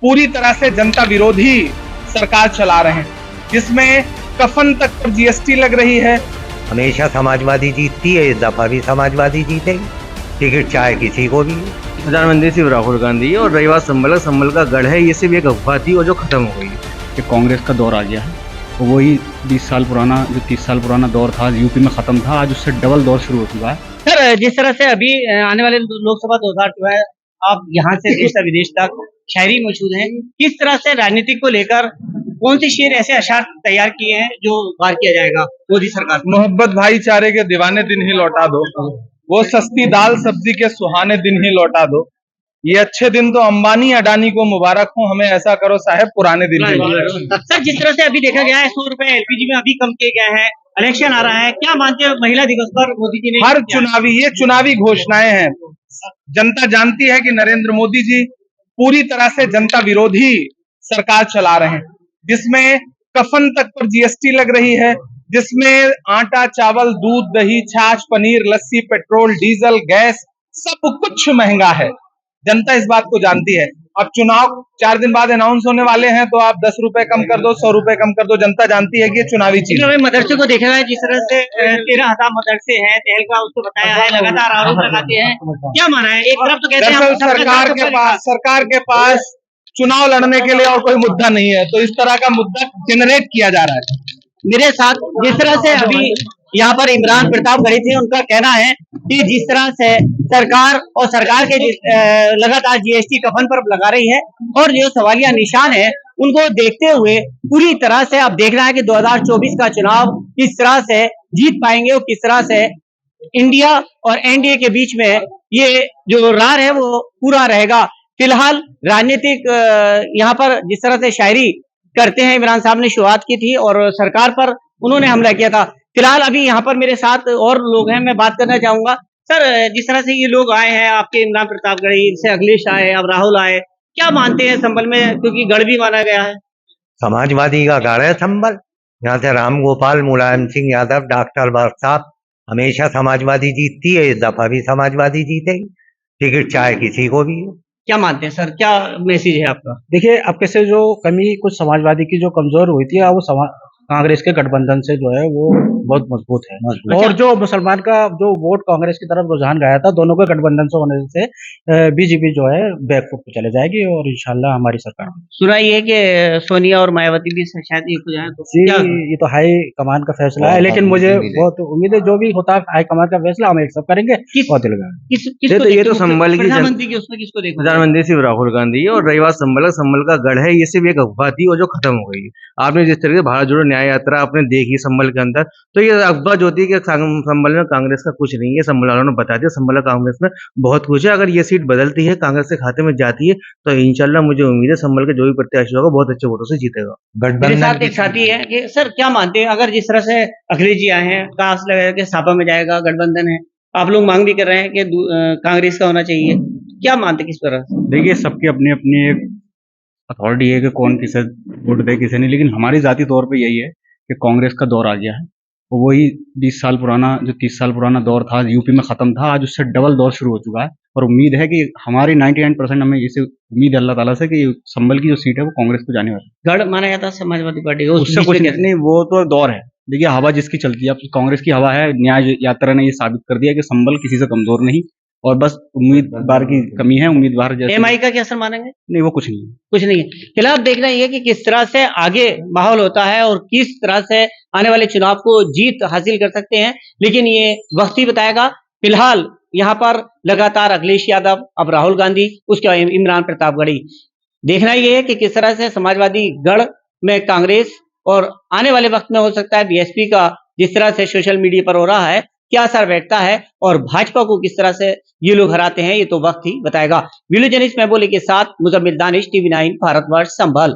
पूरी तरह से जनता विरोधी सरकार चला रहे हैं, जिसमें कफन तक पर जीएसटी लग रही है। हमेशा समाजवादी जीतती है, इस दफा भी समाजवादी जीतेगी, टिकट चाहे किसी को भी। प्रधानमंत्री सिर्फ राहुल गांधी और रही बात संभल का गढ़ है, ये सिर्फ एक अफवाह थी और जो खत्म हो गई कि कांग्रेस का दौर आ गया है। तो वही 20 साल पुराना जो 30 साल पुराना दौर था, यूपी में खत्म था, आज उससे डबल दौर शुरू हो चुका है। सर, जिस तरह से अभी आने वाले लोकसभा 2024 है, आप यहाँ से देश से विदेश तक शायरी मौजूद हैं, किस तरह से राजनीति को लेकर कौन सी शेर ऐसे अशार तैयार किए हैं जो वार किया जाएगा मोदी सरकार? मोहब्बत भाईचारे के दीवाने दिन ही लौटा दो, वो सस्ती दाल सब्जी के सुहाने दिन ही लौटा दो। ये अच्छे दिन तो अंबानी अडानी को मुबारक हो, हमें ऐसा करो साहब पुराने दिन ही लौटा दो। सर, जिस तरह से अभी देखा गया है 100 रुपए एलपीजी में अभी कम किए गए हैं, इलेक्शन आ रहा है, क्या मानते हैं महिला दिवस पर मोदी जी ने? हर चुनावी घोषणाएं हैं। जनता जानती है कि नरेंद्र मोदी जी पूरी तरह से जनता विरोधी सरकार चला रहे हैं, जिसमें कफन तक पर जीएसटी लग रही है, जिसमें आटा चावल दूध दही छाछ पनीर लस्सी पेट्रोल डीजल गैस सब कुछ महंगा है। जनता इस बात को जानती है। अब चुनाव 4 दिन बाद अनाउंस होने वाले हैं, तो आप 10 रुपए कम कर दो, 100 रुपए कम कर दो, जनता जानती है कि ये चुनावी चीज है। मदरसे को देखा है, जिस तरह से 13,000 मदरसे हैं, तहलका उसको बताया है, लगातार आरोप लगाते हैं, क्या माना है? एक तरफ तो कहते हैं सरकार के पास चुनाव लड़ने के लिए और कोई मुद्दा नहीं है, तो इस तरह का मुद्दा जनरेट किया जा रहा है। मेरे साथ जिस तरह से अभी यहाँ पर इमरान प्रतापगढ़ी थे, उनका कहना है कि जिस तरह से सरकार के लगातार जीएसटी कफन पर लगा रही है और जो सवालिया निशान है उनको देखते हुए पूरी तरह से अब देखना है कि 2024 का चुनाव किस तरह से जीत पाएंगे और किस तरह से इंडिया और एनडीए के बीच में ये जो रार है वो पूरा रहेगा। फिलहाल राजनीतिक यहाँ पर जिस तरह से शायरी करते हैं, इमरान साहब ने शुरुआत की थी और सरकार पर उन्होंने हमला किया था। फिलहाल अभी यहाँ पर मेरे साथ और लोग हैं, मैं बात करना चाहूंगा। सर, जिस तरह से ये लोग आए हैं, आपके इमरान प्रतापगढ़ी से अखिलेश आए, अब राहुल आए, क्या मानते हैं संभल में, क्योंकि गढ़ भी माना गया है? समाजवादी का गढ़ है संभल। यहाँ से राम गोपाल, मुलायम सिंह यादव, डॉक्टर बरसात, हमेशा समाजवादी जीतती है, इस दफा भी समाजवादी जीतेगी, टिकट चाहे किसी को भी। क्या मानते हैं सर, क्या मैसेज है आपका? देखिए, अब कैसे जो कमी कुछ समाजवादी की जो कमजोर हुई थी, वो कांग्रेस के गठबंधन से जो है वो बहुत मजबूत है। और जो मुसलमान का जो वोट कांग्रेस की तरफ रुझान गया था, दोनों के गठबंधन से होने से बीजेपी जो है बैकफुट पे चले जाएगी और इंशाल्लाह हमारी सरकार। सुना ये कि सोनिया और मायावती भी शायद एक हो जाए, तो ये तो हाई कमान का फैसला है, लेकिन मुझे बहुत उम्मीद है जो भी होता है हाई कमान का फैसला हम एक्सेप्ट करेंगे। ये तो संभल की प्रधानमंत्री की उसमें किसको देखो? प्रधानमंत्री सिर्फ राहुल गांधी और रही बात संभल का गढ़ है, ये सिर्फ एक अफवाह थी और जो खत्म हो गई। आपने जिस तरह से भारत जोड़ो न्याय यात्रा आपने देखी संभल के अंदर, तो ये अफवाह जो होती है कि संभल में कांग्रेस का कुछ नहीं है, संभल वालों ने बता दिया संभल कांग्रेस में बहुत कुछ है। अगर ये सीट बदलती है, कांग्रेस के खाते में जाती है, तो इंशाल्लाह मुझे उम्मीद है संभल के जो भी प्रत्याशी होगा बहुत अच्छे वोटों से जीतेगा। मेरे साथ एक साथी है कि सर क्या मानते हैं, अगर जिस तरह से अखिलेश जी आए हैं, काश लगा के सापा में जाएगा, गठबंधन है, आप लोग मांग भी कर रहे हैं कि कांग्रेस का होना चाहिए, क्या मानते किस तरह? देखिए, सबकी अपनी अपनी एक अथॉरिटी है कि कौन किसे वोट दे किसे नहीं, लेकिन हमारी जाती तौर पे यही है कि कांग्रेस का दौर आ गया है। तो वही 20 साल पुराना जो 30 साल पुराना दौर था, यूपी में खत्म था, आज उससे डबल दौर शुरू हो चुका है। और उम्मीद है कि हमारी 99% हमें इसे उम्मीद है अल्लाह ताला से कि संभल की जो सीट है वो कांग्रेस को जाने वाली है। गढ़ माना जाता है समाजवादी पार्टी, उससे कुछ नहीं, वो तो दौर है। देखिए, हवा जिसकी चलती है, अब कांग्रेस की हवा है। न्याय यात्रा ने ये साबित कर दिया कि संभल किसी से कमजोर नहीं, और बस उम्मीदवार की कमी है। उम्मीदवार जैसे एमआई का क्या असर मानेंगे? नहीं, वो कुछ नहीं है, कुछ नहीं है। फिलहाल देखना ये कि किस तरह से आगे माहौल होता है और किस तरह से आने वाले चुनाव को जीत हासिल कर सकते हैं, लेकिन ये वक्त ही बताएगा। फिलहाल यहाँ पर लगातार अखिलेश यादव, अब राहुल गांधी, उसके बाद इमरान प्रतापगढ़ी। देखना ये है कि किस तरह से समाजवादी गढ़ में कांग्रेस और आने वाले वक्त में हो सकता है बीएसपी का जिस तरह से सोशल मीडिया पर हो रहा है, क्या असर बैठता है और भाजपा को किस तरह से ये लोग हराते हैं, ये तो वक्त ही बताएगा। वीडियो जर्नलिस्ट महबूब अली के साथ मुजम्मिल दानिश, TV9 भारतवर्ष संभल।